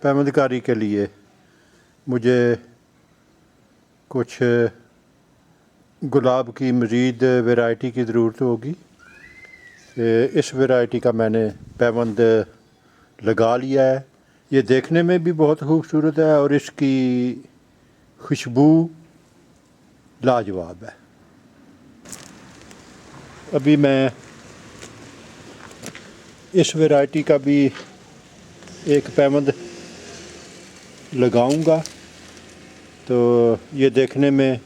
पैवंदकारी के लिए मुझे कुछ गुलाब की मज़ीद वैरायटी की ज़रूरत होगी। इस वैरायटी का मैंने पैवंद लगा लिया है। ये देखने में भी बहुत खूबसूरत है और इसकी खुशबू लाजवाब है। अभी मैं इस वैरायटी का भी एक पैवंद लगाऊंगा, तो ये देखने में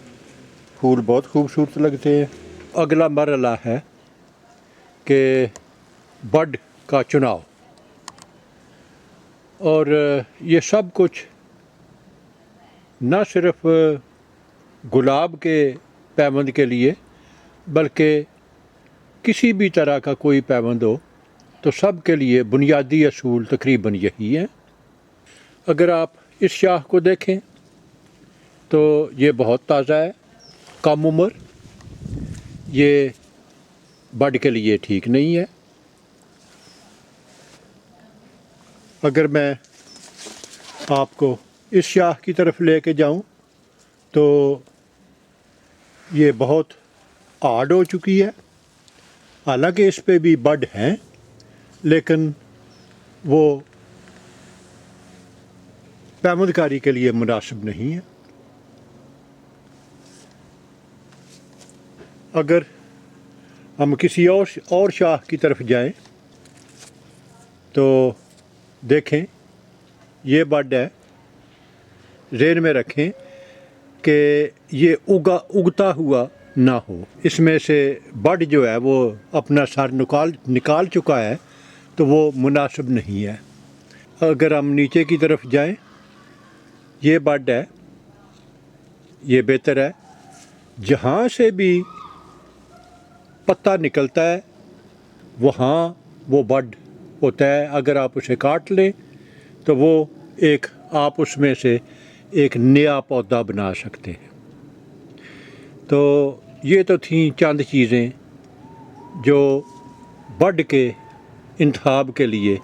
फूल बहुत खूबसूरत लगते हैं। अगला मरहला है कि बड का चुनाव, और ये सब कुछ न सिर्फ गुलाब के पैवंद के लिए बल्कि किसी भी तरह का कोई पैवंद हो तो सब के लिए बुनियादी असूल तकरीबन यही है। अगर आप इस शाख को देखें तो ये बहुत ताज़ा है, कम उम्र, ये बड के लिए ठीक नहीं है। अगर मैं आपको इस शाख की तरफ लेके जाऊं तो ये बहुत हार्ड हो चुकी है। हालांकि इस पे भी बड हैं, लेकिन वो पैवंदकारी के लिए मुनासिब नहीं है। अगर हम किसी और शाख की तरफ जाएं तो देखें ये बड है। ज़हन में रखें कि ये उगता हुआ ना हो। इसमें से बड जो है वो अपना सर निकाल चुका है, तो वो मुनासिब नहीं है। अगर हम नीचे की तरफ जाएं, ये बड है, ये बेहतर है। जहाँ से भी पत्ता निकलता है वहाँ वो बड होता है। अगर आप उसे काट लें तो वो आप उसमें से एक नया पौधा बना सकते हैं। तो ये तो थी चंद चीज़ें जो बड के इंतखाब के लिए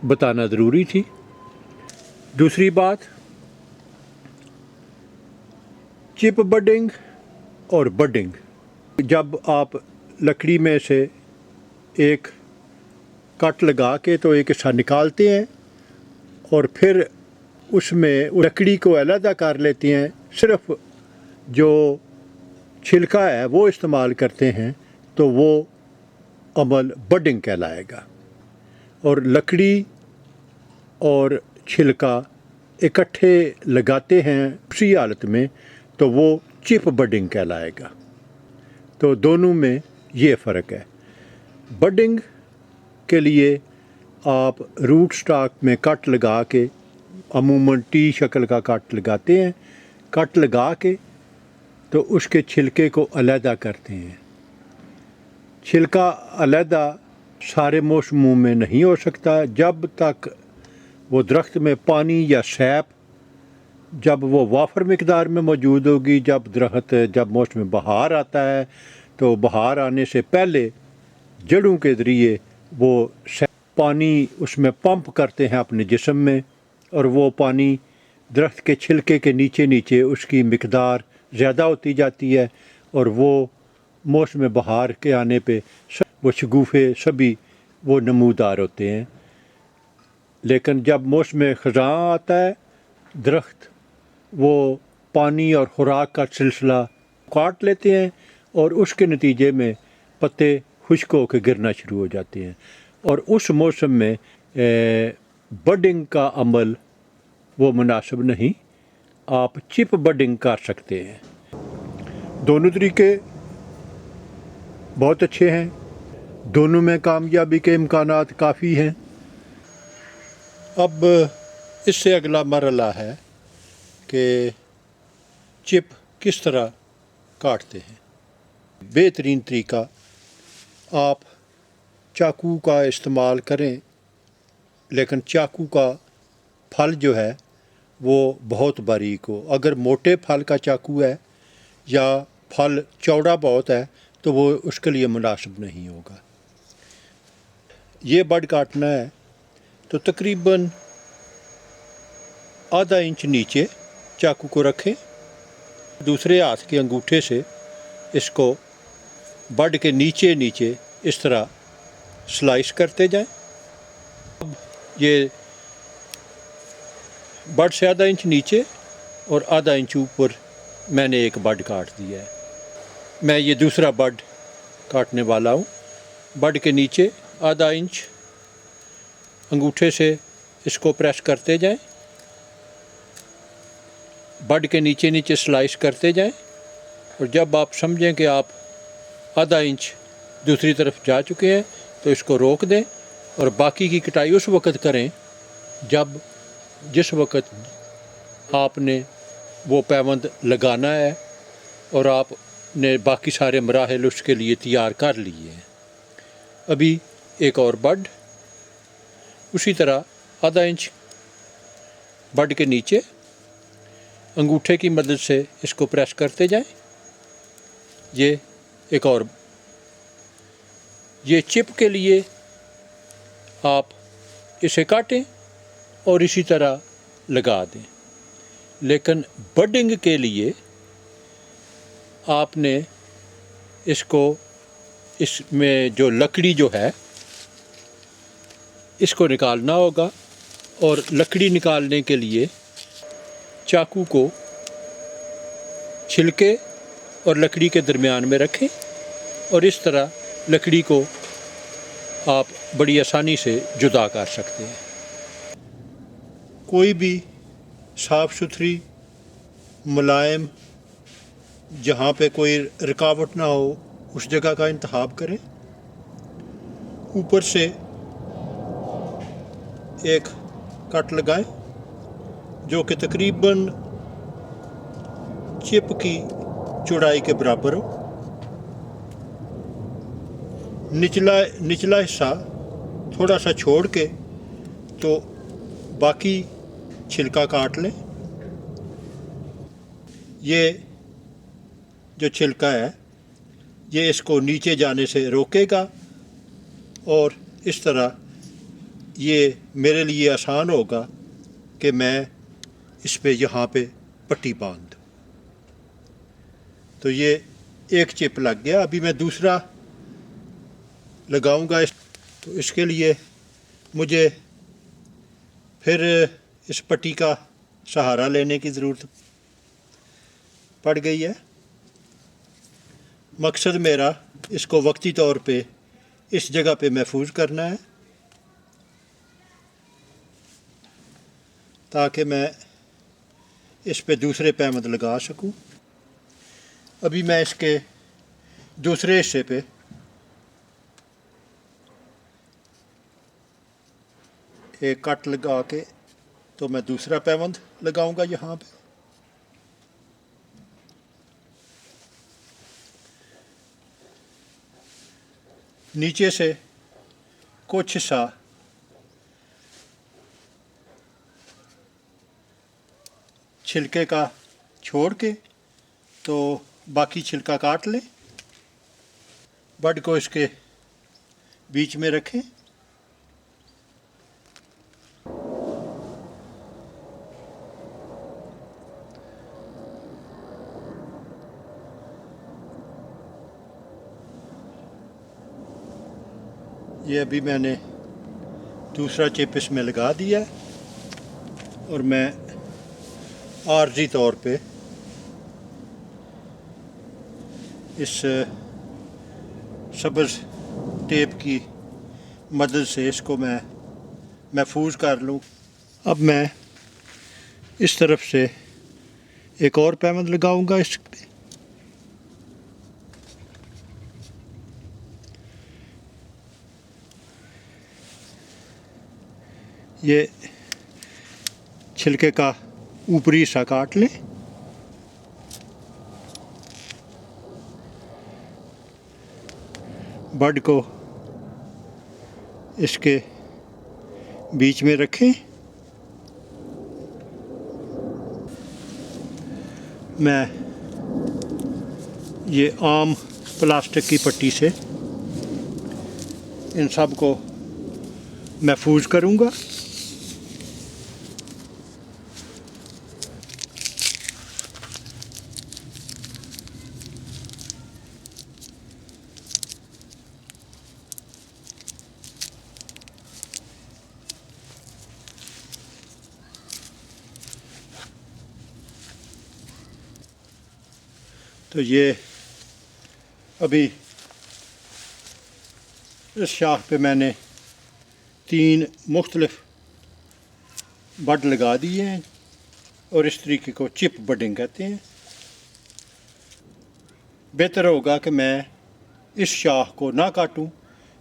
बताना ज़रूरी थी। दूसरी बात, चिप बडिंग और बडिंग। जब आप लकड़ी में से एक कट लगा के तो एक हिस्सा निकालते हैं और फिर उसमें लकड़ी को अलग कर लेते हैं, सिर्फ जो छिलका है वो इस्तेमाल करते हैं, तो वो अमल बडिंग कहलाएगा। और लकड़ी और छिलका इकट्ठे लगाते हैं उसी हालत में, तो वो चिप बडिंग कहलाएगा। तो दोनों में ये फ़र्क है। बडिंग के लिए आप रूट स्टॉक में कट लगा के, अमूमन टी शक्ल का कट लगाते हैं, कट लगा के तो उसके छिलके को अलहदा करते हैं। छिलका अलहदा सारे मौसमों में नहीं हो सकता। जब तक वो दरख्त में पानी या सैप जब वो वाफर मिकदार में मौजूद होगी, जब मौसम बहार आता है तो बहार आने से पहले जड़ों के ज़रिए वो पानी उसमें पंप करते हैं अपने जिस्म में, और वो पानी दरख्त के छिलके के नीचे नीचे उसकी मिकदार ज़्यादा होती जाती है, और वो मौसम बहार के आने पे वो शगुफ़े सभी वो नमूदार होते हैं। लेकिन जब मौसम ख़ज़ां आता है, दरख्त वो पानी और ख़ुराक का सिलसिला काट लेते हैं और उसके नतीजे में पत्ते खुश्क होकर गिरना शुरू हो जाते हैं, और उस मौसम में बडिंग का अमल वो मुनासिब नहीं। आप चिप बडिंग कर सकते हैं। दोनों तरीके बहुत अच्छे हैं, दोनों में कामयाबी के इम्कानात काफ़ी हैं। अब इससे अगला मरहला है कि चिप किस तरह काटते हैं। बेहतरीन तरीका, आप चाकू का इस्तेमाल करें, लेकिन चाकू का फल जो है वो बहुत बारीक हो। अगर मोटे फल का चाकू है या फल चौड़ा बहुत है तो वो उसके लिए मुनासिब नहीं होगा। ये बड काटना है तो तकरीबन आधा इंच नीचे चाकू को रखें, दूसरे हाथ के अंगूठे से इसको बड के नीचे नीचे इस तरह स्लाइस करते जाएं। अब ये बड से आधा इंच नीचे और आधा इंच ऊपर मैंने एक बड काट दिया है। मैं ये दूसरा बड काटने वाला हूँ। बड के नीचे आधा इंच अंगूठे से इसको प्रेस करते जाएं, बड के नीचे नीचे स्लाइस करते जाएं, और जब आप समझें कि आप आधा इंच दूसरी तरफ जा चुके हैं तो इसको रोक दें, और बाकी की कटाई उस वक़्त करें जिस वक़्त आपने वो पैबंद लगाना है और आपने बाकी सारे मराहल उसके लिए तैयार कर लिए हैं। अभी एक और बड उसी तरह आधा इंच बड के नीचे अंगूठे की मदद से इसको प्रेस करते जाएं। ये एक और, ये चिप के लिए आप इसे काटें और इसी तरह लगा दें, लेकिन बडिंग के लिए आपने इसको, इसमें जो लकड़ी जो है इसको निकालना होगा, और लकड़ी निकालने के लिए चाकू को छिलके और लकड़ी के दरमियान में रखें, और इस तरह लकड़ी को आप बड़ी आसानी से जुदा कर सकते हैं। कोई भी साफ़ सुथरी मुलायम जहाँ पे कोई रुकावट ना हो उस जगह का इंतखाब करें। ऊपर से एक कट लगाएं जो कि तकरीबन चिप की चौड़ाई के बराबर हो। निचला हिस्सा थोड़ा सा छोड़ के तो बाकी छिलका काट लें। ये जो छिलका है ये इसको नीचे जाने से रोकेगा, और इस तरह ये मेरे लिए आसान होगा कि मैं इस पे यहाँ पे पट्टी बांध दूँ। तो ये एक चिप लग गया। अभी मैं दूसरा लगाऊंगा। तो इसके लिए मुझे फिर इस पट्टी का सहारा लेने की ज़रूरत पड़ गई है। मकसद मेरा इसको वक्ती तौर पे इस जगह पे महफूज करना है, ताकि मैं इस पे दूसरे पैबंद लगा सकूं। अभी मैं इसके दूसरे हिस्से पे एक कट लगा के तो मैं दूसरा पैबंद लगाऊंगा यहाँ पे। नीचे से कुछ सा छिलके का छोड़ के तो बाकी छिलका काट लें। बड को इसके बीच में रखें। ये अभी मैंने दूसरा चिप इसमें लगा दिया है, और मैं आर्जी तौर पे इस सब्ज़ टेप की मदद से इसको मैं महफूज कर लूँ। अब मैं इस तरफ से एक और पैबंद लगाऊंगा इस पे। ये छिलके का ऊपरी हिस्सा काट लें। बड को इसके बीच में रखें। मैं ये आम प्लास्टिक की पट्टी से इन सब को महफूज करूँगा। تو یہ ابھی اس شاخ پہ میں نے 3 مختلف بڈ لگا دیے ہیں اور اس طریقے کو چپ بڈنگ کہتے ہیں۔ بہتر ہوگا کہ میں اس شاخ کو نہ کاٹوں،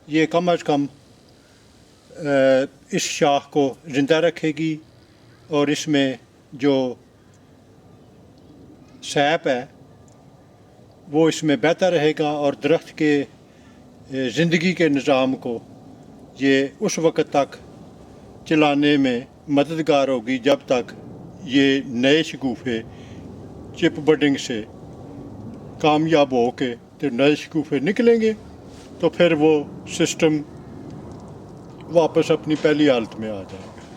یہ کم از کم اس شاخ کو زندہ رکھے گی اور اس میں جو سیپ ہے وہ اس میں بہتر رہے گا، اور درخت کے زندگی کے نظام کو یہ اس وقت تک چلانے میں مددگار ہوگی جب تک یہ نئے شگوفے چپ بڈنگ سے کامیاب ہو کے تو نئے شگوفے نکلیں گے، تو پھر وہ سسٹم واپس اپنی پہلی حالت میں آ جائے گا۔